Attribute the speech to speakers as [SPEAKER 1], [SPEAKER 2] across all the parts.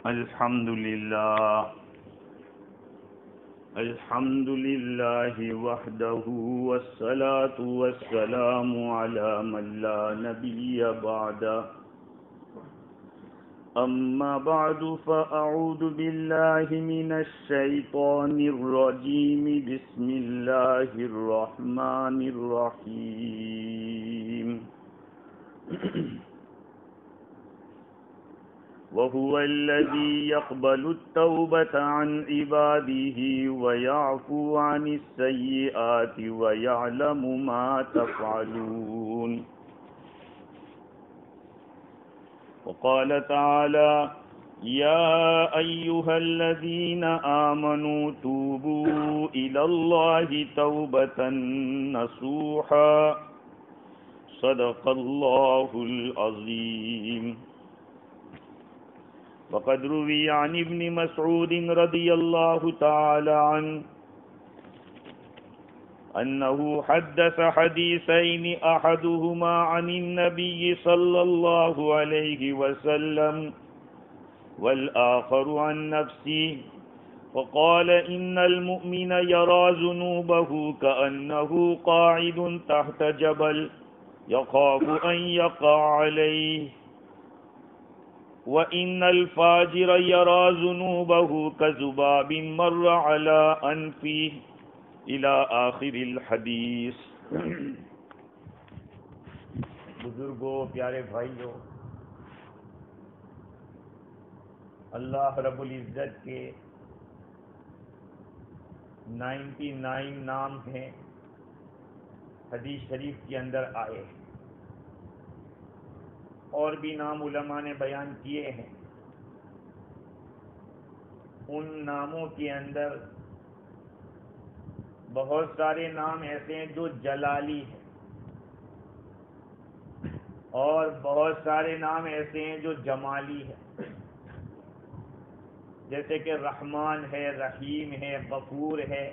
[SPEAKER 1] الحمد لله وحده والصلاة والسلام على من لا نبي بعده أما بعد فأعوذ بالله من الشيطان الرجيم بسم الله الرحمن الرحيم وهو الذي يقبل التوبة عن عباده ويعفو عن السيئات ويعلم ما تفعلون وقال تعالى يا أيها الذين آمنوا توبوا إلى الله توبة نصوحا صدق الله العظيم وقد روي عن ابن مسعود رضي الله تعالى عنه أنه حدث حديثين أحدهما عن النبي صلى الله عليه وسلم والآخر عن نفسه وقال إن المؤمن يرى ذنوبه كأنه قاعد تحت جبل يخاف أن يقع عليه وَإِنَّ الْفَاجِرَ يَرَى ذُنُوبَهُ كَذُبَابٍ مَرَّ عَلَى أَنْفِهِ إِلَى آخِرِ الْحَدِيثِ۔ بزرگوں، پیارے بھائیوں، اللہ رب العزت کے 99 نام ہیں، حدیث شریف کے اندر آئے ہیں، اور بھی نام علماء نے بیان کیے ہیں۔ ان ناموں کے اندر بہت سارے نام ایسے ہیں جو جلالی ہیں، اور بہت سارے نام ایسے ہیں جو جمالی ہیں، جیسے کہ رحمان ہے، رحیم ہے، غفور ہے۔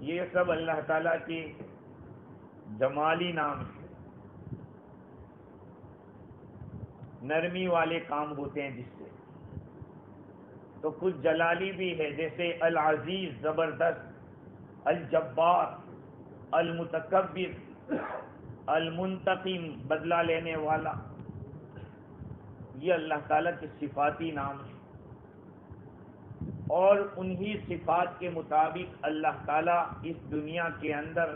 [SPEAKER 1] یہ سب اللہ تعالیٰ کے جمالی نام ہیں، نرمی والے کام ہوتے ہیں جس سے۔ تو کچھ جلالی بھی ہے، جیسے العزیز زبردست، الجبار المتکبر، المنتقم بدلہ لینے والا۔ یہ اللہ تعالیٰ کے صفاتی نام ہیں، اور انہی صفات کے مطابق اللہ تعالیٰ اس دنیا کے اندر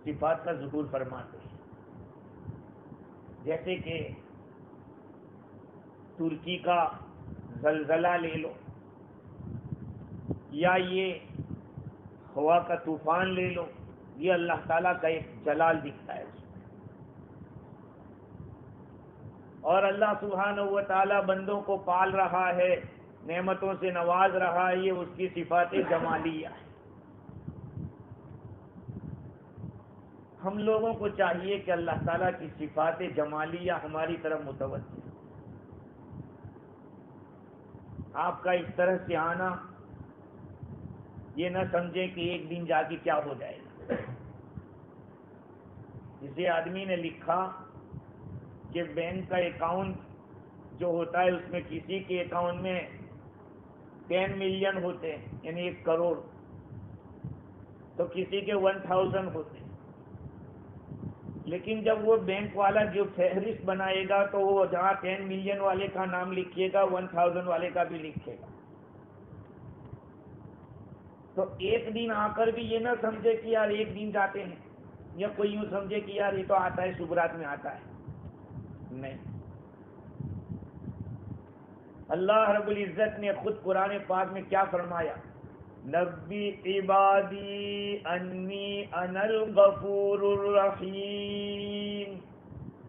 [SPEAKER 1] صفات کا ظہور فرماتے ہیں۔ جیسے کہ ترکی کا زلزلہ لے لو، یا یہ ہوا کا طوفان لے لو، یہ اللہ تعالیٰ کا ایک جلال دکھتا ہے اس میں۔ اور اللہ سبحانہ و تعالیٰ بندوں کو پال رہا ہے، نعمتوں سے نواز رہا ہے، یہ اس کی صفات جمالیہ ہے۔ ہم لوگوں کو چاہیے کہ اللہ تعالیٰ کی صفات جمالیہ ہماری طرف متوجہ۔ آپ کا اس طرح سے آنا یہ نہ سمجھیں کہ ایک دن جا کے کیا ہو جائے گا۔ کسی آدمی نے لکھا کہ بینک کا اکاؤنٹ جو ہوتا ہے اس میں کسی کے اکاؤنٹ میں 10 ملین ہوتے ہیں، یعنی 1 کروڑ، تو کسی کے 1000 ہوتے ہیں۔ لیکن جب وہ بینک والا جو فہرست بنائے گا تو وہ جہاں 10 ملین والے کا نام لکھے گا 1000 والے کا بھی لکھے گا۔ تو ایک دن آ کر بھی یہ نہ سمجھے کہ یار ایک دن جاتے ہیں، یا کوئی یوں سمجھے کہ یار یہ تو آتا ہے شبرات میں آتا ہے، نہیں۔ اللہ رب العزت نے خود قرآن پاک میں کیا فرمایا؟ نبی عبادی انی انا الغفور الرحیم،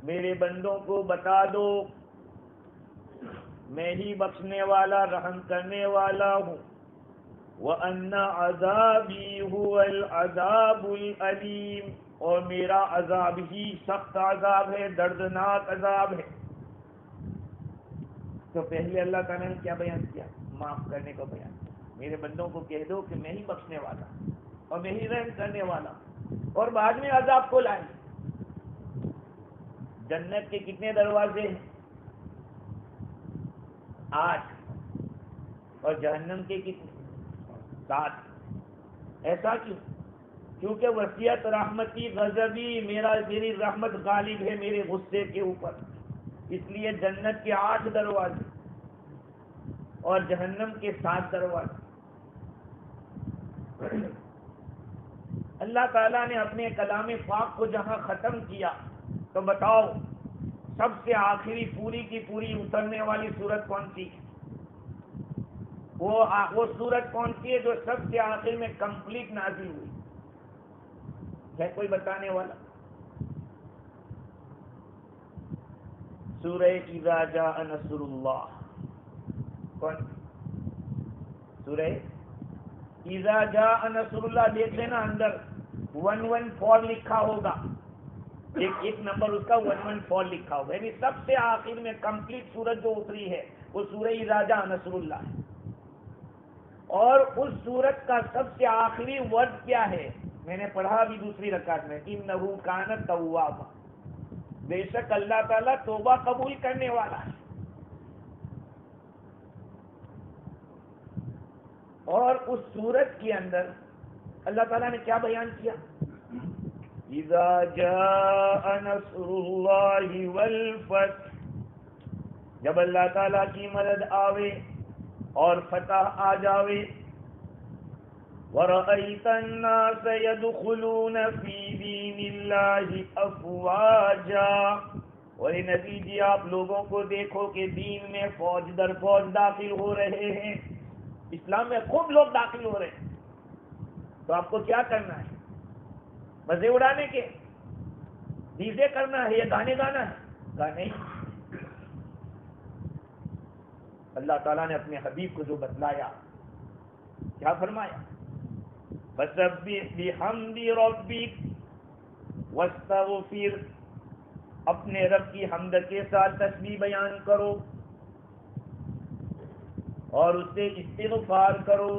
[SPEAKER 1] میرے بندوں کو بتا دو میں ہی بخشنے والا، رحم کرنے والا ہوں۔ وَأَنَّ عَذَابِي هُوَ الْعَذَابُ الْأَلِيمُ، اور میرا عذاب ہی سخت عذاب ہے، دردناک عذاب ہے۔ تو پہلے اللہ تعالیٰ نے کیا بیان کیا؟ معاف کرنے کو بیان کیا۔ میرے بندوں کو کہہ دو کہ میں ہی بخشنے والا اور میں ہی رحم کرنے والا، اور بعد میں عذاب کو لائیں۔ جنت کے کتنے دروازے ہیں؟ 8. اور جہنم کے کتنے؟ 7. ایسا کیوں؟ کیونکہ وسیعت رحمتی غضبی، میری رحمت غالب ہے میرے غصے کے اوپر، اس لیے جنت کے 8 دروازے اور جہنم کے 7 دروازے۔ اللہ تعالیٰ نے اپنے کلام پاک کو جہاں ختم کیا تو بتاؤ سب سے آخری پوری کی پوری اترنے والی سورت کون سی؟ وہ سورت کون سی ہے جو سب سے آخر میں کمپلیٹ نازل ہوئی؟ ہے کوئی بتانے والا؟ سورہ اذا جاء نصر اللہ۔ کون؟ سورہ اذا جاء نصر اللہ۔ دیکھ لینا اندر 114 لکھا ہوگا، ایک نمبر اس کا 114 لکھا ہوگا، یعنی سب سے آخر میں کمپلیٹ سورت جو اتری ہے وہ سورہ اذا جاء نصر اللہ ہے۔ اور اس سورت کا سب سے آخری ورڈ کیا ہے؟ میں نے پڑھا بھی دوسری رکعت میں، انہ کان توابا، بے شک اللہ تعالیٰ توبہ قبول کرنے والا ہے۔ اور اس سورت کے اندر اللہ تعالیٰ نے کیا بیان کیا؟ اذا جاء نصر اللہ والفتح، جب اللہ تعالیٰ کی مدد آوے اور فتح آ جاوے، وَرَأَيْتَ النَّاسَ يَدْخُلُونَ فِي دِينِ اللَّهِ أَفْوَاجًا، اور نبی جی آپ لوگوں کو دیکھو کہ دین میں فوج در فوج داخل ہو رہے ہیں، اسلام میں خوب لوگ داخل ہو رہے ہیں، تو آپ کو کیا کرنا ہے؟ مزے اڑانے کے؟ ڈیزے کرنا ہے یا گانے گانا ہے؟ کہا نہیں، اللہ تعالیٰ نے اپنے حبیب کو جو بتلایا کیا فرمایا؟ فَسَبِّحْ بِحَمْدِ رَبِّكَ وَاسْتَغْفِرْ، اپنے رب کی حمد کے ساتھ تسبیح بیان کرو اور اس سے استغفار کرو،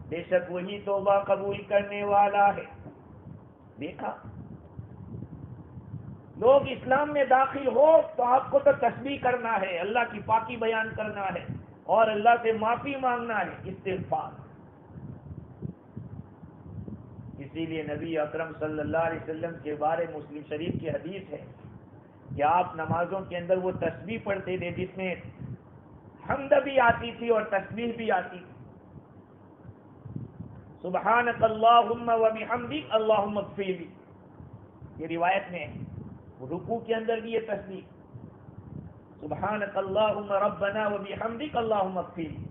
[SPEAKER 1] بے شک وہی توبہ قبول کرنے والا ہے۔ دیکھا، لوگ اسلام میں داخل ہو تو آپ کو تو تسبیح کرنا ہے، اللہ کی پاکی بیان کرنا ہے اور اللہ سے معافی مانگنا ہے، استغفار۔ اسی لیے نبی اکرم صلی اللہ علیہ وسلم کے بارے مسلم شریف کی حدیث ہے کہ آپ نمازوں کے اندر وہ تسبیح پڑھتے تھے جس میں حمد بھی آتی تھی اور تسبیح بھی آتی تھی۔ سبحانک اللہم و بحمدک اللہم اغفر لی، یہ روایت میں ہے۔ رکوع کے اندر بھی یہ تسبیح، سبحانک اللہم ربنا و بحمدک اللہم اغفر لی،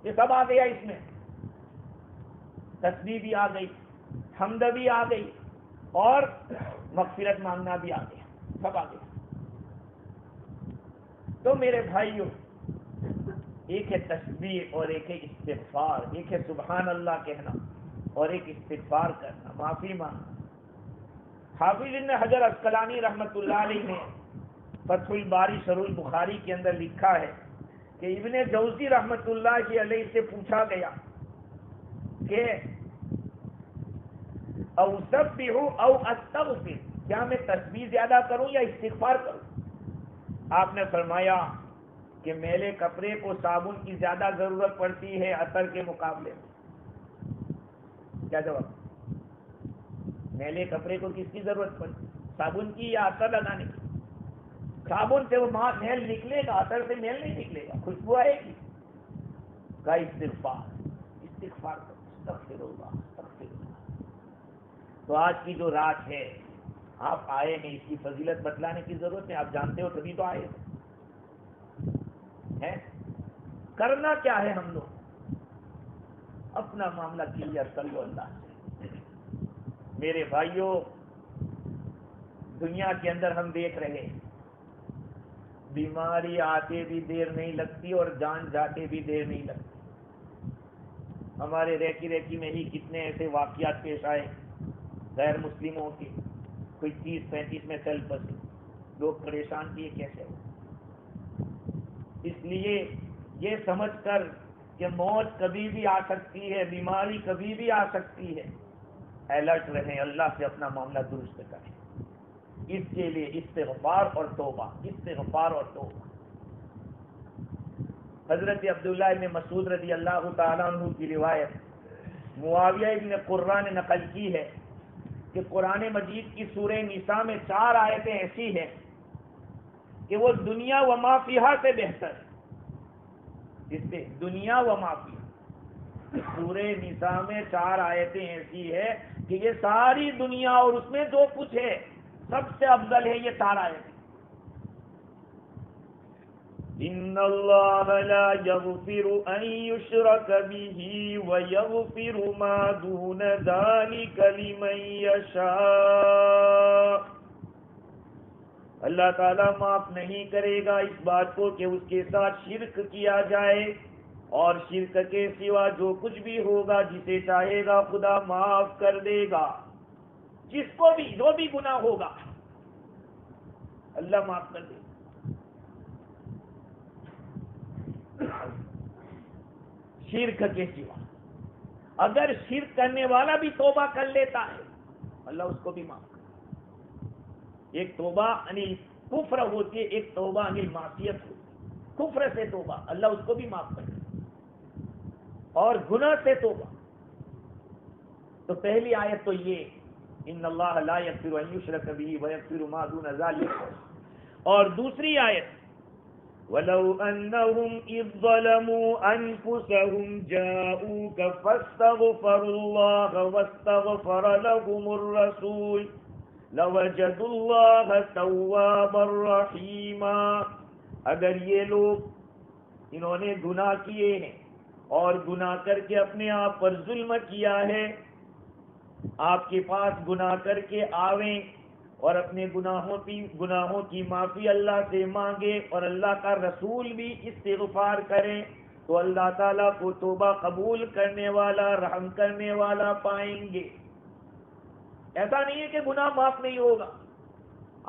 [SPEAKER 1] یہ سب آ گیا، اس میں تسبیح بھی آ گئی، حمد بھی آ گئی اور مغفرت مانگنا بھی آ گیا، سب آ گیا۔ تو میرے بھائیوں، ایک ہے تسبیح اور ایک ہے استغفار، ایک ہے سبحان اللہ کہنا اور ایک استغفار کرنا، معافی مانگنا۔ حافظ ابن حجر عسقلانی رحمۃ اللہ علیہ نے فتح الباری شرح البخاری کے اندر لکھا ہے کہ ابن جوزی رحمۃ اللہ علیہ سے پوچھا گیا کہ او سبح او استغفر، کیا میں تسبیح زیادہ کروں یا استغفار کروں؟ آپ نے فرمایا کہ میلے کپڑے کو صابن کی زیادہ ضرورت پڑتی ہے عطر کے مقابلے میں۔ کیا جواب؟ میلے کپڑے کو کس کی ضرورت پڑتی؟ صابن کی یا عطر لگانے کی؟ صابن سے وہ میل نکلے گا، عطر سے میل نہیں نکلے گا، خوشبو آئے گی۔ کا استغفار، استغفار کرو، استغفر اللہ، استغفر اللہ۔ تو آج کی جو رات ہے، آپ آئے ہیں، اس کی فضیلت بتلانے کی ضرورت ہے، آپ جانتے ہو تبھی تو آئے ہیں۔ کرنا کیا ہے ہم لوگ؟ اپنا معاملہ کلیئر کر لو اللہ سے۔ میرے بھائیوں، دنیا کے اندر ہم دیکھ رہے ہیں، بیماری آتے بھی دیر نہیں لگتی اور جان جاتے بھی دیر نہیں لگتی۔ ہمارے ریکی میں ہی کتنے ایسے واقعات پیش آئے غیر مسلموں کے، کوئی 30-35 میں چل بسے، لوگ پریشان کیے کیسے ہو۔ اس لیے یہ سمجھ کر کہ موت کبھی بھی آ سکتی ہے، بیماری کبھی بھی آ سکتی ہے، الرٹ رہیں، اللہ سے اپنا معاملہ درست کریں۔ اس کے لیے استغفار اور توبہ، استغفار اور توبہ۔ حضرت عبداللہ ابن مسعود رضی اللہ تعالیٰ عنہ کی روایت معاویہ ابن قرہ نے نقل کی ہے کہ قرآن مجید کی سورہ نساء میں 4 آیتیں ایسی ہیں کہ وہ دنیا و ما فیہا سے بہتر ہے۔ اس سے دنیا و ما فیہا، سورہ نساء میں 4 آیتیں ایسی ہے کہ یہ ساری دنیا اور اس میں جو کچھ ہے سب سے افضل ہے یہ 4 آیتیں۔ ان اللہ لا یغفر ان یشرک بہ ویغفر ما دون ذلک لمن یشاء، اللہ تعالیٰ معاف نہیں کرے گا اس بات کو کہ اس کے ساتھ شرک کیا جائے، اور شرک کے سوا جو کچھ بھی ہوگا جسے چاہے گا خدا معاف کر دے گا، جس کو بھی جو بھی گناہ ہوگا اللہ معاف کر دے گا۔ شرک کے سوا اگر شرک کرنے والا بھی توبہ کر لیتا ہے اللہ اس کو بھی معاف کر دے۔ ایک توبہ انل کفر ہوتی ہے، ایک توبہ انل معصیت ہوتی ہے۔ کفر سے توبہ اللہ اس کو بھی معاف کر دے، اور گناہ سے توبہ تو پہلی آیت تو یہ ان اللہ لا یغفر ان یشرک بہ ویغفر ما دون ذلک، اور دوسری آیت وَلَوْ أَنَّهُمْ إِذْ ظَلَمُوا أَنفُسَهُمْ جَاءُوكَ فَاسْتَغْفَرُوا اللَّهَ وَاسْتَغْفَرَ لَهُمُ الرَّسُولُ لَوَجَدُوا اللَّهَ تَوَّابًا رَحِيمًا۔ اگر یہ لوگ انہوں نے گناہ کیے ہیں اور گناہ کر کے اپنے آپ پر ظلم کیا ہے، آپ کے پاس گناہ کر کے آویں اور اپنے گناہوں کی معافی اللہ سے مانگے اور اللہ کا رسول بھی استغفار کریں تو اللہ تعالیٰ کو توبہ قبول کرنے والا، رحم کرنے والا پائیں گے۔ ایسا نہیں ہے کہ گناہ معاف نہیں ہوگا۔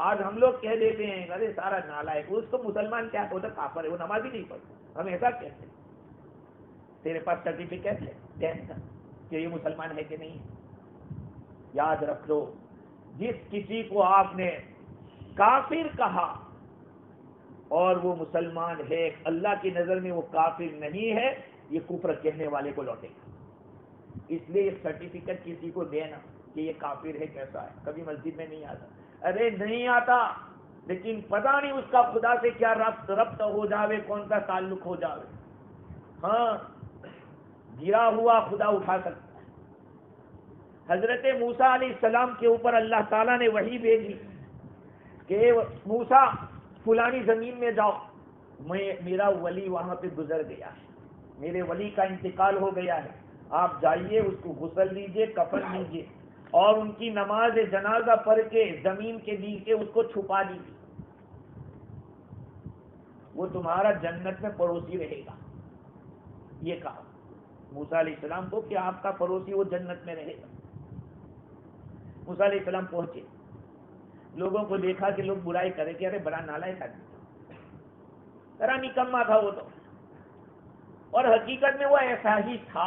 [SPEAKER 1] آج ہم لوگ کہہ دیتے ہیں ارے سارا نالائق، اس کو مسلمان کیا ہوتا کافر ہے، وہ نماز ہی نہیں پڑھتا، ہم ایسا کہتے ہیں۔ تیرے پاس سرٹیفکیٹ ہے 10th کا کہ یہ مسلمان ہے کہ نہیں؟ یاد رکھ لو، جس کسی کو آپ نے کافر کہا اور وہ مسلمان ہے، اللہ کی نظر میں وہ کافر نہیں ہے، یہ کفر کہنے والے کو لوٹے گا۔ اس لیے یہ سرٹیفکیٹ کسی کو دینا کہ یہ کافر ہے کیسا ہے، کبھی مسجد میں نہیں آتا، ارے نہیں آتا لیکن پتہ نہیں اس کا خدا سے کیا ربط ہو جاوے، کون سا تعلق ہو جاوے۔ ہاں گرا ہوا خدا اٹھا سکتا ہے۔ حضرت موسیٰ علیہ السلام کے اوپر اللہ تعالیٰ نے وحی بھیجی کہ موسیٰ فلانی زمین میں جاؤ، میرا ولی وہاں پہ گزر گیا ہے، میرے ولی کا انتقال ہو گیا ہے، آپ جائیے اس کو غسل دیجیے، کفن دیجیے اور ان کی نماز جنازہ پڑھ کے زمین کے نیچے اس کو چھپا دیجیے، وہ تمہارا جنت میں پڑوسی رہے گا۔ یہ کہا موسیٰ علیہ السلام کو کہ آپ کا پڑوسی وہ جنت میں رہے گا۔ موسیٰ علیہ السلام پہنچے، لوگوں کو دیکھا کہ لوگ برائی کرے کہ ارے بڑا نالائق آدمی، ذرا نکما تھا وہ تو، اور حقیقت میں وہ ایسا ہی تھا۔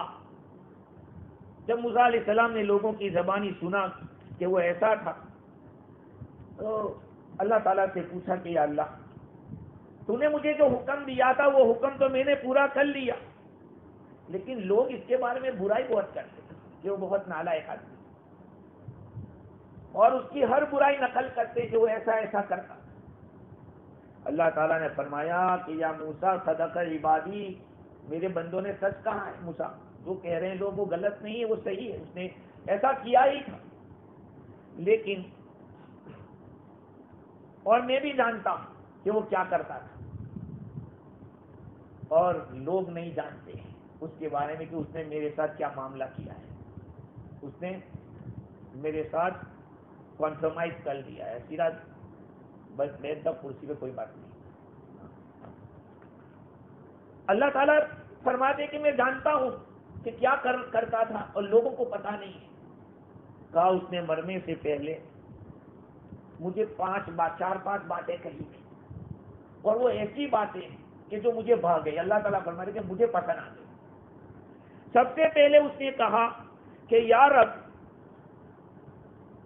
[SPEAKER 1] جب موسیٰ علیہ السلام نے لوگوں کی زبانی سنا کہ وہ ایسا تھا تو اللہ تعالیٰ سے پوچھا کہ یا اللہ تو نے مجھے جو حکم دیا تھا وہ حکم تو میں نے پورا کر لیا، لیکن لوگ اس کے بارے میں برائی بہت کرتے کہ وہ بہت نالائق آدمی، اور اس کی ہر برائی نقل کرتے کہ وہ ایسا ایسا کرتا۔ اللہ تعالیٰ نے فرمایا کہ یا موسیٰ صدق عبادی، میرے بندوں نے سچ کہا ہے، موسیٰ جو کہہ رہے ہیں لوگ وہ غلط نہیں ہے، وہ صحیح ہے، اس نے ایسا کیا ہی تھا، لیکن اور میں بھی جانتا ہوں کہ وہ کیا کرتا تھا، اور لوگ نہیں جانتے اس کے بارے میں کہ اس نے میرے ساتھ کیا معاملہ کیا ہے، اس نے میرے ساتھ کمپرومائز کر لیا ہے، سیدھا بس بیٹھ جاؤ کرسی پہ، کوئی بات نہیں۔ اللہ تعالیٰ فرماتے کہ میں جانتا ہوں کہ کیا کرتا تھا اور لوگوں کو پتا نہیں ہے۔ کہا اس نے مرنے سے پہلے مجھے 4-5 باتیں کہی تھی، اور وہ ایسی باتیں کہ جو مجھے بھا گئی۔ اللہ تعالیٰ فرماتے کہ مجھے پسند آ گئی۔ سب سے پہلے اس نے کہا کہ یا رب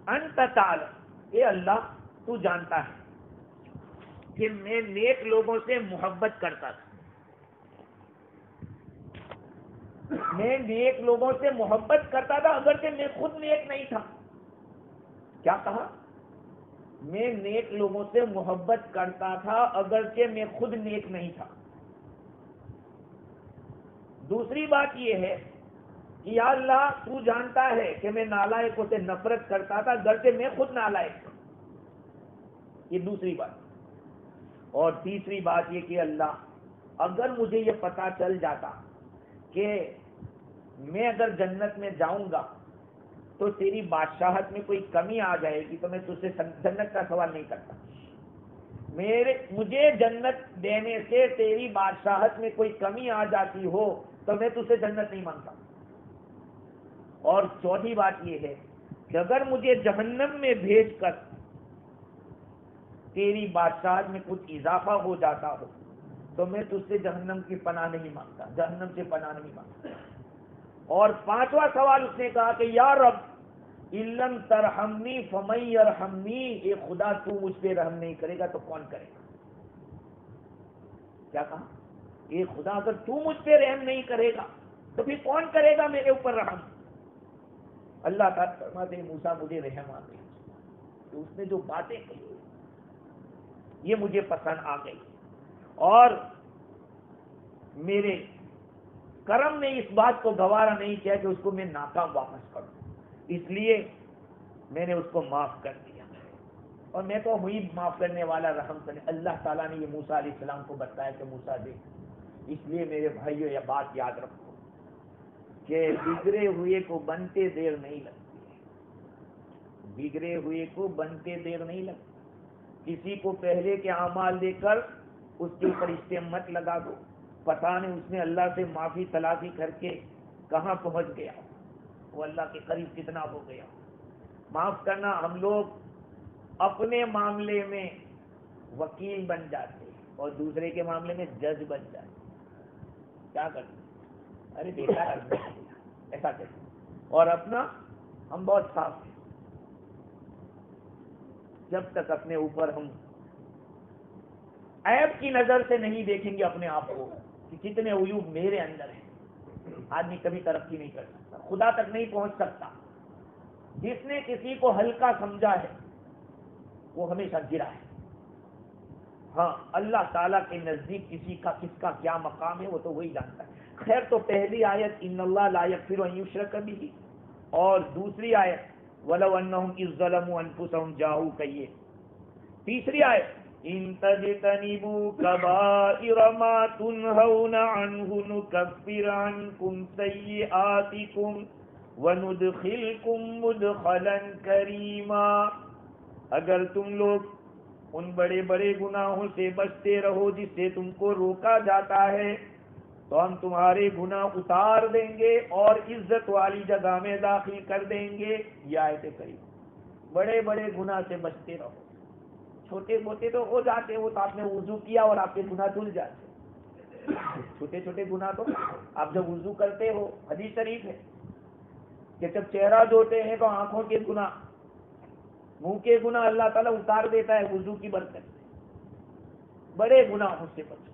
[SPEAKER 1] انت تعالی، اے اللہ تو جانتا ہے کہ میں نیک لوگوں سے محبت کرتا تھا، میں نیک لوگوں سے محبت کرتا تھا اگرچہ میں خود نیک نہیں تھا. کیا کہا؟ میں نیک لوگوں سے محبت کرتا تھا اگرچہ میں خود نیک نہیں تھا. دوسری بات یہ ہے کہ یا اللہ تو جانتا ہے کہ میں نالائقوں سے نفرت کرتا تھا اگرچہ میں خود نالائق تھا. یہ دوسری بات. اور تیسری بات یہ کہ اللہ اگر مجھے یہ پتا چل جاتا کہ میں اگر جنت میں جاؤں گا تو تیری بادشاہت میں کوئی کمی آ جائے گی تو میں تجھ سے جنت کا سوال نہیں کرتا. مجھے جنت دینے سے تیری بادشاہت میں کوئی کمی آ جاتی ہو تو میں تجھ سے جنت نہیں مانگتا. اور چوتھی بات یہ ہے کہ اگر مجھے جہنم میں بھیج کر تیری بادشاہت میں کچھ اضافہ ہو جاتا ہو تو میں تجھ سے جہنم کی پناہ نہیں مانگتا، جہنم سے پناہ نہیں مانگتا. اور پانچواں سوال اس نے کہا کہ یا رب اِلَّمْ تَرْحَمْنِي فَمَن يَرْحَمْنِي، اے خدا تو مجھ پہ رحم نہیں کرے گا تو کون کرے گا؟ کیا کہا؟ اے خدا اگر تو مجھ پہ رحم نہیں کرے گا تو پھر کون کرے گا میرے اوپر رحم؟ اللہ تعالیٰ فرماتے ہیں موسیٰ مجھے رحم آ گئی، تو اس نے جو باتیں کہی یہ مجھے پسند آ گئی اور میرے کرم نے اس بات کو گوارا نہیں کیا کہ اس کو میں ناکام واپس کروں، اس لیے میں نے اس کو معاف کر دیا. اور میں تو ہوئی معاف کرنے والا رحم کرنے. اللہ تعالیٰ نے یہ موسیٰ علیہ السلام کو بتایا کہ موسیٰ دیکھ. اس لیے میرے بھائیوں یہ بات یاد رکھو کہ بگڑے ہوئے کو بنتے دیر نہیں لگتی، بگڑے ہوئے کو بنتے دیر نہیں لگتی. کسی کو پہلے کے اعمال دے کر اس کے اوپر مت لگا دو، پتہ نہیں اس نے اللہ سے معافی تلافی کر کے کہاں پہنچ گیا، وہ اللہ کے قریب کتنا ہو گیا. معاف کرنا. ہم لوگ اپنے معاملے میں وکیل بن جاتے اور دوسرے کے معاملے میں جج بن جاتے. کیا کرتے؟ ارے بیٹا ایسا کرتے. اور اپنا ہم بہت صاف ہیں. جب تک اپنے اوپر ہم عیب کی نظر سے نہیں دیکھیں گے اپنے آپ کو کہ کتنے عیوب میرے اندر ہیں، آدمی کبھی ترقی نہیں کر سکتا، خدا تک نہیں پہنچ سکتا. جس نے کسی کو ہلکا سمجھا ہے وہ ہمیشہ گرا ہے. ہاں اللہ تعالیٰ کے نزدیک کسی کا کس کا کیا مقام ہے وہ تو وہی جانتا ہے. خیر تو پہلی آیت ان اللہ لا یغفر ان یشرک بہ اور دوسری آیت وَلَوْ أَنَّهُمْ إِذ ظَّلَمُوا أَنفُسَهُمْ جَاءُوكَ. تیسری آیت إِن تَجْتَنِبُوا كَبَائِرَ مَا تُنْهَوْنَ عَنْهُ نُكَفِّرْ عَنْكُمْ سَيِّئَاتِكُمْ وَنُدْخِلْكُمْ مُدْخَلًا كَرِيمًا. اگر تم لوگ ان بڑے بڑے گناہوں سے بچتے رہو جس سے تم کو روکا جاتا ہے تو ہم تمہارے گناہ اتار دیں گے اور عزت والی جگہ میں داخل کر دیں گے. یہ آیت کریمہ. بڑے بڑے گناہ سے بچتے رہو، چھوٹے موٹے تو ہو جاتے وہ تو آپ نے وضو کیا اور آپ کے گناہ دھل جاتے. چھوٹے چھوٹے گناہ تو آپ جب وضو کرتے ہو، حدیث شریف ہے کہ جب چہرہ دھوتے ہیں تو آنکھوں کے گناہ، منہ کے گناہ اللہ تعالیٰ اتار دیتا ہے وضو کی برکت سے. بڑے گناہوں سے بچو،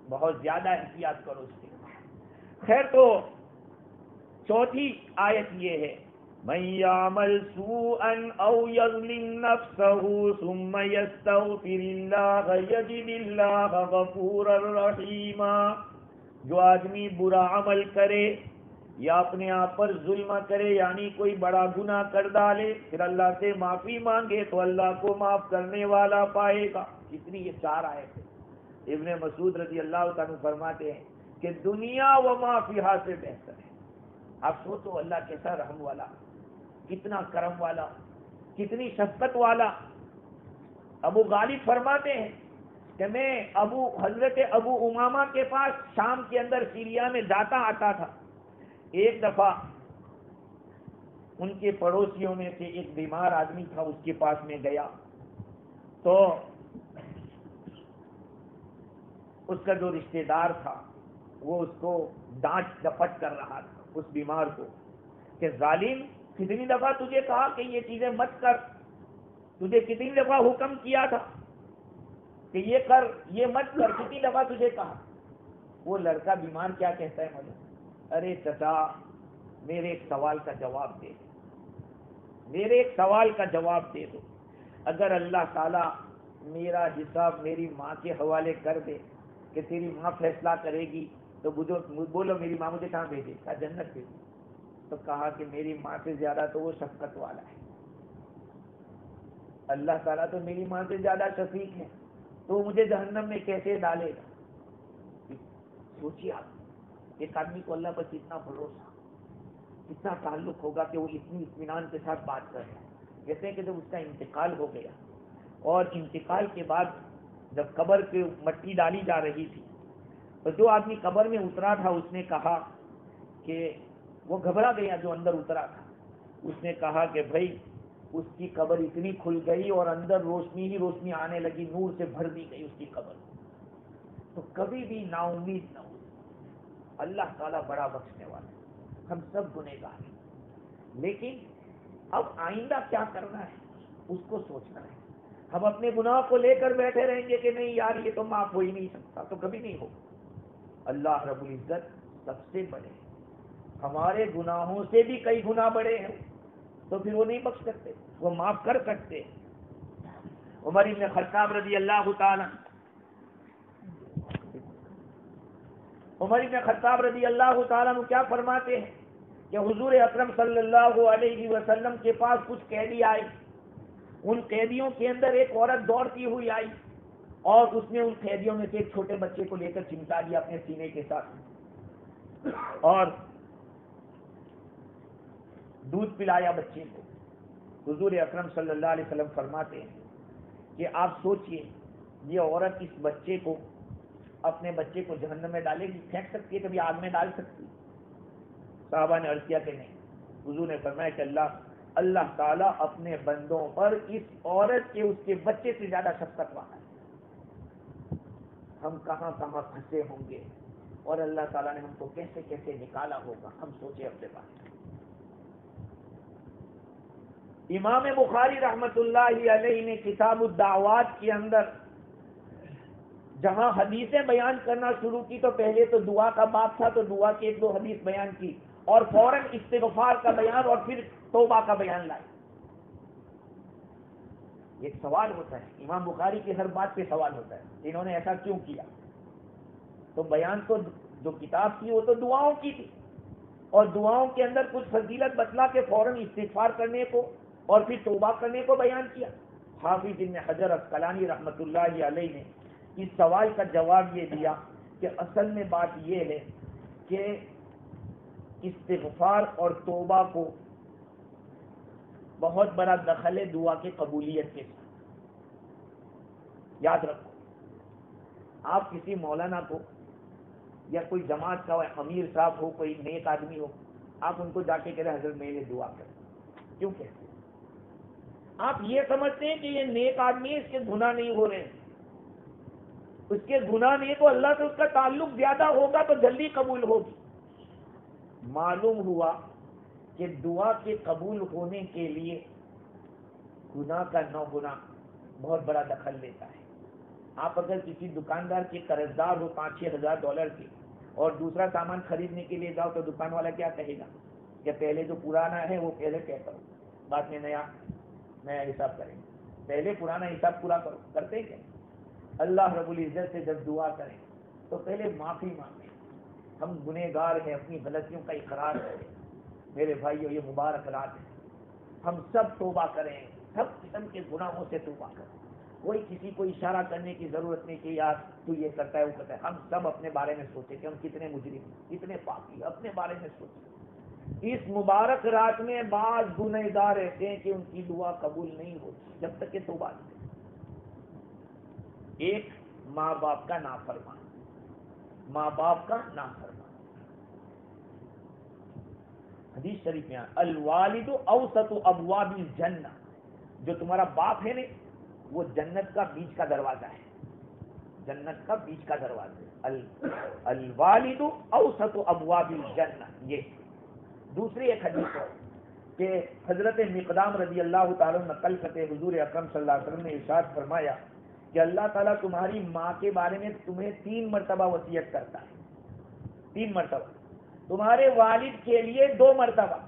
[SPEAKER 1] بہت زیادہ احتیاط کرو اس کے. خیر تو چوتھی آیت یہ ہے مَن يَعْمَلْ سُوءًا أَوْ يَظْلِمْ نَفْسَهُ ثُمَّ يَسْتَغْفِرِ اللَّهَ يَجِدِ اللَّهَ غَفُورًا رَحِيمًا. جو آدمی برا عمل کرے یا اپنے آپ پر ظلم کرے یعنی کوئی بڑا گناہ کر ڈالے پھر اللہ سے معافی مانگے تو اللہ کو معاف کرنے والا پائے گا. کتنی یہ چار آیت ہے. ابن مسعود رضی اللہ تعالیٰ فرماتے ہیں کہ دنیا و ما فیہا سے بہتر ہے. آپ سوچو اللہ کیسا رحم والا، کتنا کرم والا، کتنی شفقت والا. ابو غالب فرماتے ہیں کہ میں حضرت ابو امامہ کے پاس شام کے اندر سیریا میں جاتا آتا تھا. ایک دفعہ ان کے پڑوسیوں میں سے ایک بیمار آدمی تھا، اس کے پاس میں گیا تو اس کا جو رشتہ دار تھا وہ اس کو ڈانٹ ڈپٹ کر رہا تھا اس بیمار کو کہ ظالم کتنی دفعہ تجھے کہا کہ یہ چیزیں مت کر. تجھے کتنی دفعہ حکم کیا تھا کہ یہ کر یہ مت کر، کتنی دفعہ تجھے کہا؟ وہ لڑکا بیمار کیا کہتا ہے مجھے، ارے چچا میرے ایک سوال کا جواب دے، میرے ایک سوال کا جواب دے دو، اگر اللہ تعالیٰ میرا حساب میری ماں کے حوالے کر دے کہ تیری ماں فیصلہ کرے گی تو بولو میری ماں مجھے کہاں بھیجے؟ کہا جنت بھیجے۔ تو کہا کہ میری ماں سے زیادہ تو وہ شفقت والا ہے، اللہ تعالیٰ تو میری ماں سے زیادہ شفیق ہے، تو مجھے جہنم میں کیسے ڈالے گا؟ سوچیے آپ، ایک آدمی کو اللہ پر کتنا بھروسہ، کتنا تعلق ہوگا کہ وہ اتنی اطمینان کے ساتھ بات کر رہا ہے۔ کہتے ہیں کہ جب اس کا انتقال ہو گیا اور انتقال کے بعد جب قبر پہ مٹی ڈالی جا رہی تھی تو جو آدمی قبر میں اترا تھا اس نے کہا کہ وہ گھبرا گیا، جو اندر اترا تھا اس نے کہا کہ بھائی اس کی قبر اتنی کھل گئی اور اندر روشنی ہی روشنی آنے لگی، نور سے بھر دی گئی اس کی قبر۔ تو کبھی بھی نا امید نہ ہو، اللہ تعالیٰ بڑا بخشنے والا ہے، ہم سب گنہگار ہیں، لیکن اب آئندہ کیا کرنا ہے اس کو سوچنا ہے۔ ہم اپنے گناہ کو لے کر بیٹھے رہیں گے کہ نہیں یار یہ تو معاف ہو ہی نہیں سکتا، تو کبھی نہیں ہوگا۔ اللہ رب العزت سب سے بڑے ہیں، ہمارے گناہوں سے بھی کئی گناہ بڑے ہیں، تو پھر وہ نہیں بخش سکتے، وہ معاف کر سکتے۔ عمر بن خطاب رضی اللہ تعالی عنہ کیا فرماتے ہیں کہ حضور اکرم صلی اللہ علیہ وسلم کے پاس کچھ قیدی آئے، ان قیدیوں کے اندر ایک عورت دوڑتی ہوئی آئی اور اس نے ان قیدیوں میں سے ایک چھوٹے بچے کو لے کر چمٹا دیا اپنے سینے کے ساتھ اور دودھ پلایا بچے کو۔ حضور اکرم صلی اللہ علیہ وسلم فرماتے ہیں کہ آپ سوچئے یہ عورت اس بچے کو، اپنے بچے کو جہنم میں ڈالے گی؟ پھینک سکتی ہے، کبھی آگ میں ڈال سکتی؟ صحابہ نے عرض کیا کہ نہیں۔ حضور نے فرمایا کہ اللہ تعالیٰ اپنے بندوں پر اس عورت کے اس کے بچے سے زیادہ شفقت والا ہے۔ ہم کہاں کہاں پھنسے ہوں گے اور اللہ تعالیٰ نے ہم کو کیسے کیسے نکالا ہوگا، ہم سوچیں اپنے بارے میں۔ امام بخاری رحمت اللہ علیہ نے کتاب الدعوات کے اندر جہاں حدیثیں بیان کرنا شروع کی تو پہلے تو دعا کا باب تھا، تو دعا کی ایک دو حدیث بیان کی اور فوراً استغفار کا بیان اور پھر توبہ کا بیان لائے۔ ایک سوال ہوتا ہے، امام بخاری کی ہر بات پہ سوال ہوتا ہے انہوں نے ایسا کیوں کیا؟ تو بیان تو جو کتاب تھی وہ تو دعاؤں کی تھی، اور دعاؤں کے اندر کچھ فضیلت بتلا کے فوراً استغفار کرنے کو اور پھر توبہ کرنے کو بیان کیا۔ حافظ ابن حجر عسقلانی رحمت اللہ علیہ نے اس سوال کا جواب یہ دیا کہ اصل میں بات یہ ہے کہ استغفار اور توبہ کو بہت بڑا دخل ہے دعا کی قبولیت کے ساتھ۔ یاد رکھو، آپ کسی مولانا کو یا کوئی جماعت کا امیر صاحب ہو، کوئی نیک آدمی ہو، آپ ان کو جا کے کہہ رہے حضرت میرے لیے دعا کریں، کیوں کہتے ہیں؟ آپ یہ سمجھتے ہیں کہ یہ نیک آدمی ہے، اس کے گناہ نہیں ہو رہے ہیں، اس کے گناہ نہیں تو اللہ سے اس کا تعلق زیادہ ہوگا تو جلدی قبول ہوگی۔ معلوم ہوا کہ دعا کے قبول ہونے کے لیے گناہ کا 9 گنا بہت بڑا دخل دیتا ہے۔ آپ اگر کسی دکاندار کے قرض دار ہو $5,000-6,000 کے اور دوسرا سامان خریدنے کے لیے جاؤ تو دکان والا کیا کہے گا کہ پہلے جو پرانا ہے وہ پہلے طے کرو، بعد میں نیا حساب کریں گے، پہلے پرانا حساب پورا کرو۔ کرتے کیا؟ اللہ رب العزت سے جب دعا کریں تو پہلے معافی مانگیں، ہم گنہگار ہیں، اپنی غلطیوں کا اقرار کریں۔ میرے بھائیو یہ مبارک رات ہے، ہم سب توبہ کریں، سب قسم کے گناہوں سے توبہ کریں۔ کوئی کسی کو اشارہ کرنے کی ضرورت نہیں کہ یار تو یہ کرتا ہے وہ کرتا ہے، ہم سب اپنے بارے میں سوچیں کہ ہم کتنے مجرم، کتنے پاپی، اپنے بارے میں سوچیں۔ اس مبارک رات میں بعض گنہگار ایسے ہیں کہ ان کی دعا قبول نہیں ہوتی جب تک کہ توبہ نہیں۔ ایک ماں باپ کا نافرمان، ماں باپ کا نافرمان۔ حدیث شریف میں الوالد اوسط ابواب الجنہ، جو تمہارا باپ ہے نا وہ جنت کا بیچ کا دروازہ ہے، جنت کا بیچ کا دروازہ ہے۔ الوالد اوسط ابواب الجنہ۔ یہ دوسری ایک حدیث ہے کہ حضرت مقدام رضی اللہ تعالیٰ نقل کرتے حضور اکرم صلی اللہ علیہ وسلم نے ارشاد فرمایا کہ اللہ تعالیٰ تمہاری ماں کے بارے میں تمہیں 3 مرتبہ وصیت کرتا ہے، 3 مرتبہ، تمہارے والد کے لیے 2 مرتبہ،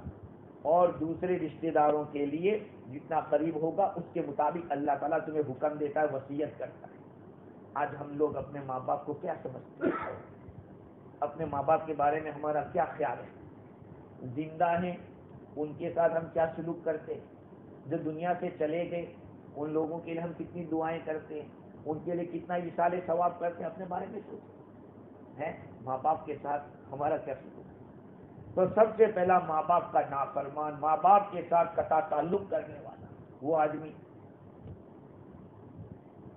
[SPEAKER 1] اور دوسرے رشتہ داروں کے لیے جتنا قریب ہوگا اس کے مطابق اللہ تعالیٰ تمہیں حکم دیتا ہے، وصیت کرتا ہے۔ آج ہم لوگ اپنے ماں باپ کو کیا سمجھتے ہیں؟ اپنے ماں باپ کے بارے میں ہمارا کیا خیال ہے؟ زندہ ہیں ان کے ساتھ ہم کیا سلوک کرتے ہیں؟ جو دنیا سے چلے گئے ان لوگوں کے لیے ہم کتنی دعائیں کرتے ہیں، ان کے لیے کتنا ایصال ثواب کرتے ہیں، اپنے بارے میں سوچتے ہیں ماں باپ کے ساتھ ہمارا کیا سلوک ہے؟ تو سب سے پہلا ماں باپ کا نافرمان، ماں باپ کے ساتھ قطع تعلق کرنے والا وہ آدمی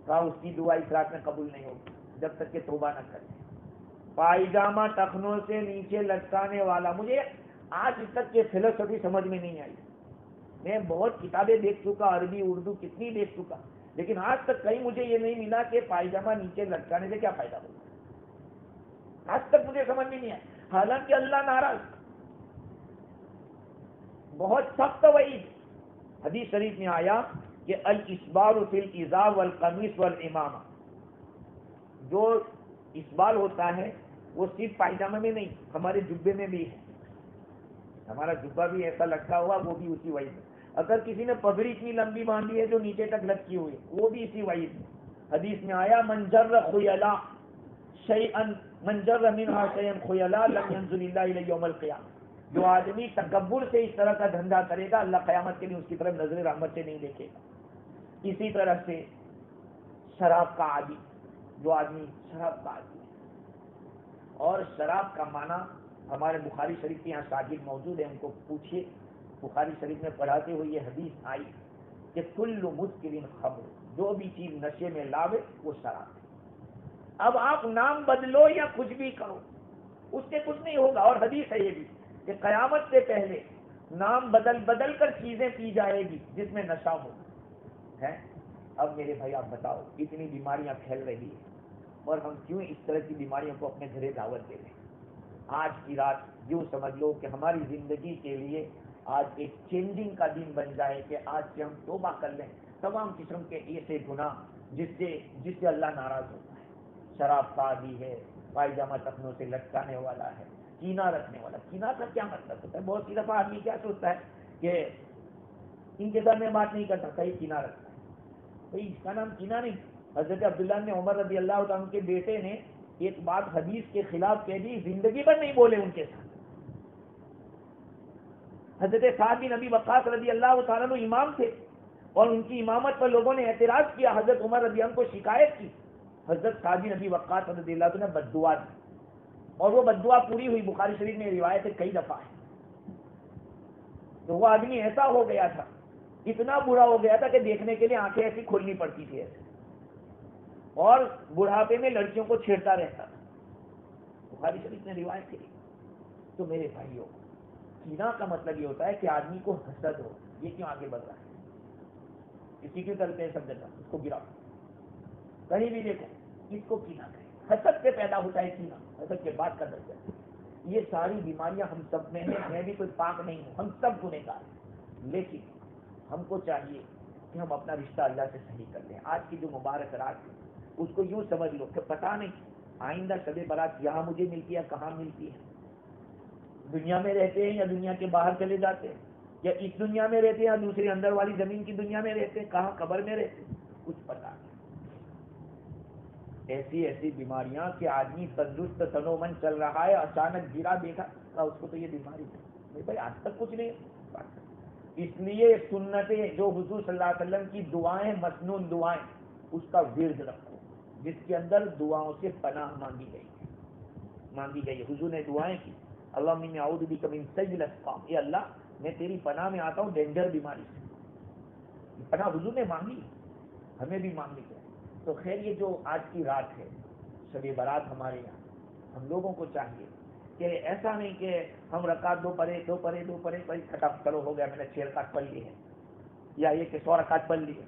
[SPEAKER 1] کا اس کی دعا اس رات میں قبول نہیں ہوگی جب تک کہ توبہ نہ کرے۔ پائجامہ ٹخنوں سے نیچے لٹکانے والا، مجھے آج تک یہ فلسفی سمجھ میں نہیں آئی۔ میں بہت کتابیں دیکھ چکا، عربی اردو کتنی دیکھ چکا، لیکن آج تک کہیں مجھے یہ نہیں ملا کہ پائجامہ نیچے لٹکانے سے کیا فائدہ ہوگا۔ آج تک مجھے سمجھ میں نہیں آیا، حالانکہ اللہ ناراض، بہت سخت وعید۔ حدیث شریف میں آیا کہ الاسبال فی الازار والقمیص والامامہ، جو اسبال ہوتا ہے وہ صرف پائجامے میں نہیں، ہمارے جبے میں بھی ہے، ہمارا جبہ بھی ایسا لٹکا ہوا وہ بھی اسی وعید میں۔ اگر کسی نے پگڑی اتنی لمبی باندھی ہے جو نیچے تک لٹکی ہوئی وہ بھی اسی وعید میں۔ حدیث میں آیا من جر خیلا شیئا من جر منها شیئا خیلا لم ينظر اللہ الیہ یوم القیامہ، جو آدمی تکبر سے اس طرح کا دھندا کرے گا اللہ قیامت کے لیے اس کی طرف نظر رحمت سے نہیں دیکھے گا۔ اسی طرح سے شراب کا عادی، جو آدمی شراب کا عادی ہے، اور شراب کا معنی ہمارے بخاری شریف کے یہاں شاگرد موجود ہیں، ان کو پوچھیے، بخاری شریف میں پڑھاتے ہوئے یہ حدیث آئی کہ کل مسکر خمر، جو بھی چیز نشے میں لاوے وہ شراب ہے۔ اب آپ نام بدلو یا کچھ بھی کرو اس سے کچھ نہیں ہوگا، اور حدیث ہے یہ بھی کہ قیامت سے پہلے نام بدل بدل کر چیزیں پی جائے گی جس میں نشہ ہو ہے۔ اب میرے بھائی آپ بتاؤ، اتنی بیماریاں پھیل رہی ہیں اور ہم کیوں اس طرح کی بیماریوں کو اپنے گھرے دعوت دے رہے ہیں؟ آج کی رات یوں سمجھ لو کہ ہماری زندگی کے لیے آج ایک چینجنگ کا دن بن جائے کہ آج سے ہم توبہ کر لیں تمام قسم کے ایسے گناہ جس سے اللہ ناراض ہوتا ہے۔ شراب کا عادی ہے، پائجامہ ٹخنوں سے لٹکانے والا ہے، کینہ رکھنے والا۔ کینہ کا کیا مطلب ہوتا ہے؟ بہت سی دفعہ آدمی کیا سوچتا ہے کہ ان کے ساتھ میں بات نہیں کر سکتا، یہ کینہ رکھتا ہے۔ بھائی اس کا نام کینہ نہیں۔ حضرت عبداللہ نے عمر رضی اللہ تعالیٰ کے بیٹے نے ایک بات حدیث کے خلاف کہہ دی، زندگی بھر نہیں بولے ان کے ساتھ۔ حضرت سعد بن ابی وقاص رضی اللہ تعالیٰ عنہ امام تھے اور ان کی امامت پر لوگوں نے اعتراض کیا، حضرت عمر رضی اللہ عنہ کو شکایت کی، حضرت سعد بن ابی وقاص رضی اللہ عنہ نے بد دعا دی اور وہ بد دعا پوری ہوئی، بخاری شریف میں روایت ہے کئی دفعہ ہے۔ تو وہ آدمی ایسا ہو گیا تھا، اتنا برا ہو گیا تھا کہ دیکھنے کے لیے آنکھیں ایسی کھولنی پڑتی تھی ایسے، اور بڑھاپے میں لڑکیوں کو چھیڑتا رہتا تھا، بخاری شریف نے روایت کی۔ تو میرے بھائیوں، کینہ کا مطلب یہ ہوتا ہے کہ آدمی کو حسد ہو، یہ کیوں آگے بڑھ رہا ہے، اسی کیوں چلتے ہیں سب جگہ، اس کو گراؤ، کہیں بھی دیکھو اس کو کینہ کہیں، حسد سے پیدا ہوتا ہے کینہ، حسد کے بعد کا درجہ۔ یہ ساری بیماریاں ہم سب میں ہیں، میں بھی کوئی پاک نہیں ہوں، ہم سب گنہگار ہیں، لیکن ہم کو چاہیے کہ ہم اپنا رشتہ اللہ سے صحیح کر لیں۔ آج کی جو مبارک رات ہے اس کو یوں سمجھ لو کہ پتہ نہیں آئندہ شب برات یہاں مجھے ملتی ہے کہاں ملتی ہے، دنیا میں رہتے ہیں یا دنیا کے باہر چلے جاتے ہیں، یا اس دنیا میں رہتے ہیں یا دوسری اندر والی زمین کی دنیا میں رہتے ہیں، کہاں قبر میں رہتے ہیں، کچھ پتہ نہیں۔ ایسی بیماریاں کہ آدمی تندرست تنومن چل رہا ہے، اچانک گرا دیکھا اس کو تو یہ بیماری ہے، بھائی آج تک کچھ نہیں۔ اس لیے سنتیں جو حضور صلی اللہ علیہ وسلم کی دعائیں، مسنون دعائیں، اس کا ورد رکھو جس کے اندر دعاؤں سے پناہ مانگی گئی ہے۔ حضور نے دعائیں کی، اللہم انی اعوذ بک من سیء الاسقام، اے اللہ میں تیری پناہ میں آتا ہوں ڈینجر بیماری سے۔ پناہ حضور نے مانگی، ہمیں بھی مانگنی چاہیے۔ تو خیر یہ جو آج کی رات ہے شب برات ہمارے یہاں، ہم لوگوں کو چاہیے کہ ایسا نہیں کہ ہم رکعت دو پڑھے کھٹا چلو ہو گیا، میں نے 6 رکعت پڑھ لی ہے، یا یہ کہ 100 رکعت پڑھ لی ہے۔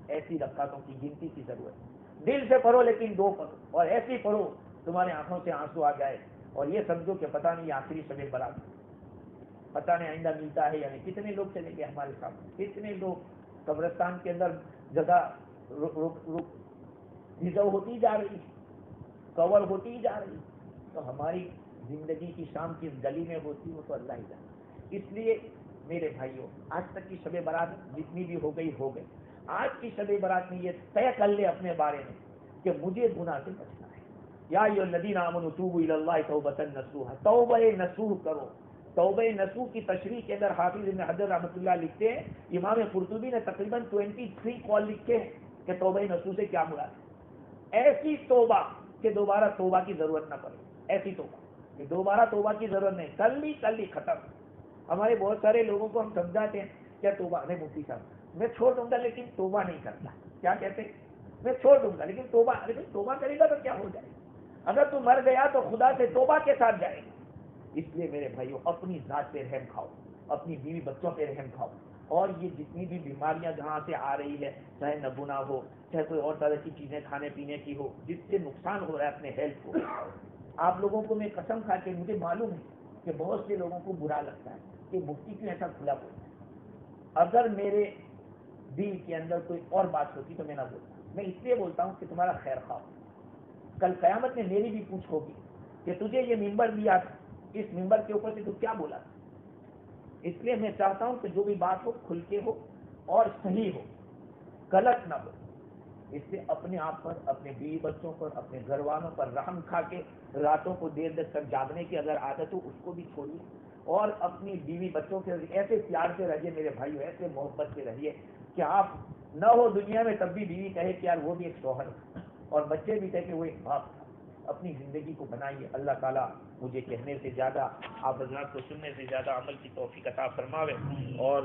[SPEAKER 1] ایسی رکعتوں کی گنتی کی ضرورت ہے، دل سے پڑھو لیکن 2 پڑھو، اور ایسی پڑھو تمہارے آنکھوں سے آنسو آ جائے اور یہ سمجھو کہ پتہ نہیں آخری شب برات۔ پتہ نہیں آئندہ ملتا ہے یعنی کتنے لوگ چلے گئے ہمارے سامنے، کتنے لوگ قبرستان کے اندر جگہ ریزرو ہوتی جا رہی ہے، کور ہوتی جا رہی ہے، تو ہماری زندگی کی شام کس گلی میں ہوتی وہ تو اللہ ہی جانے۔ اس لیے میرے بھائیوں، آج تک کی شب برات جتنی بھی ہو گئی ہو گئی، آج کی شب برات میں یہ طے کر لے اپنے بارے میں کہ مجھے گناہ سے بچنا ہے۔ یا ایھا الذین آمنوا توبوا الی اللہ توبۃ نصوحا، توبہ نصوح کرو۔ توبہ نصوح کی تشریح کے اندر حافظ ابن حجر رحمۃ اللہ لکھتے ہیں، امام قرطبی نے تقریباً 23 قول لکھے ہیں کہ توبہ نصوح سے کیا مراد ہے۔ ایسی توبہ کہ دوبارہ توبہ کی ضرورت نہ پڑے، ایسی توبہ کہ دوبارہ توبہ کی ضرورت نہیں، کل ہی ختم۔ ہمارے بہت سارے لوگوں کو ہم سمجھاتے ہیں کیا توبہ نہیں مفتی صاحب میں چھوڑ دوں گا لیکن توبہ نہیں کرتا، کیا کہتے ہیں میں چھوڑ دوں گا لیکن توبہ کرے گا تو کیا ہو جائے گا؟ اگر تو مر گیا تو خدا سے توبہ کے ساتھ جائے گا۔ اس لیے میرے بھائیوں اپنی ذات پہ رحم کھاؤ، اپنی بیوی بچوں پہ رحم کھاؤ، اور یہ جتنی بھی بیماریاں جہاں سے آ رہی ہے، چاہے نگنا ہو، چاہے کوئی اور طرح کی چیزیں کھانے پینے کی ہو، جس سے نقصان ہو رہا ہے اپنے ہیلتھ کو، آپ لوگوں کو میں قسم کھا کے مجھے معلوم ہے کہ بہت سے لوگوں کو برا لگتا ہے کہ مفتی کیوں ایسا کھلا بولتا ہے۔ اگر میرے دل کے اندر کوئی اور بات ہوتی تو میں نہ بولتا، میں اس لیے بولتا ہوں کہ تمہارا خیر خواہ ہوں۔ کل قیامت میں میری بھی پوچھ ہوگی کہ تجھے یہ ممبر دیا تھا، اس ممبر کے اوپر سے تو کیا بولا تھا۔ اس لیے میں چاہتا ہوں کہ جو بھی بات ہو کھل کے ہو اور صحیح ہو، غلط نہ ہو۔ اس سے اپنے آپ پر، اپنے بیوی بچوں پر، اپنے گھر والوں پر رحم کھا کے راتوں کو دیر دیر تک جاگنے کی اگر عادت ہو اس کو بھی چھوڑیے، اور اپنی بیوی بچوں کے ایسے پیار سے رہیے میرے بھائیو، ایسے محبت سے رہیے کہ آپ نہ ہو دنیا میں تب بھی بیوی کہے کہ یار وہ بھی ایک شوہر ہے، اور بچے بھی کہے کہ وہ ایک باپ تھا۔ اپنی زندگی کو بنائیے۔ اللہ تعالیٰ مجھے کہنے سے زیادہ، آپ حضرات کو سننے سے زیادہ عمل کی توفیق عطا فرماوے، اور